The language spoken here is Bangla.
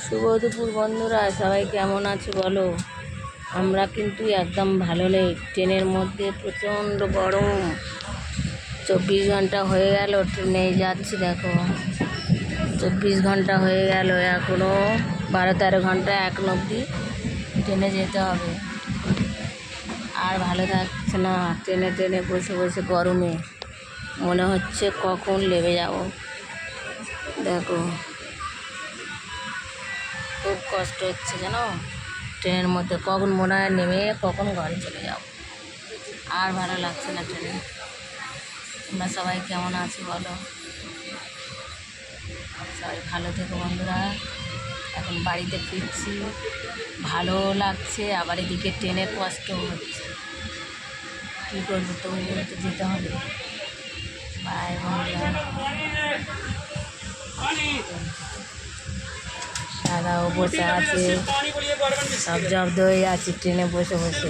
শুভ দুপুর বন্ধুরা, সবাই কেমন আছে বলো। আমরা কিন্তু একদম ভালো নেই। ট্রেনের মধ্যে প্রচণ্ড গরম। 24 ঘন্টা হয়ে গেল ট্রেনে যাচ্ছি, দেখো 24 ঘন্টা হয়ে গেল, এখনও 12-13 ঘন্টা এখন অবধি ট্রেনে যেতে হবে। আর ভালো থাকছে না, ট্রেনে ট্রেনে বসে বসে গরমে মনে হচ্ছে কখন লেবে যাব। দেখো খুব কষ্ট হচ্ছে জানো, ট্রেনের মধ্যে কখন মনে হয় নেমে কখন ঘরে চলে যাব। আর ভালো লাগছে না ট্রেনে। তোমরা সবাই কেমন আছো বলো। সবাই ভালো থেকো বন্ধুরা। এখন বাড়িতে ফিরছি, ভালো লাগছে, আবার এদিকে ট্রেনের কষ্ট হচ্ছে। কী করবো, তবু তো যেতে হবে। বাই বন্ধুরা। দাদাও বসে আছে, সব জব্দ হয়ে আছে ট্রেনে বসে বসে।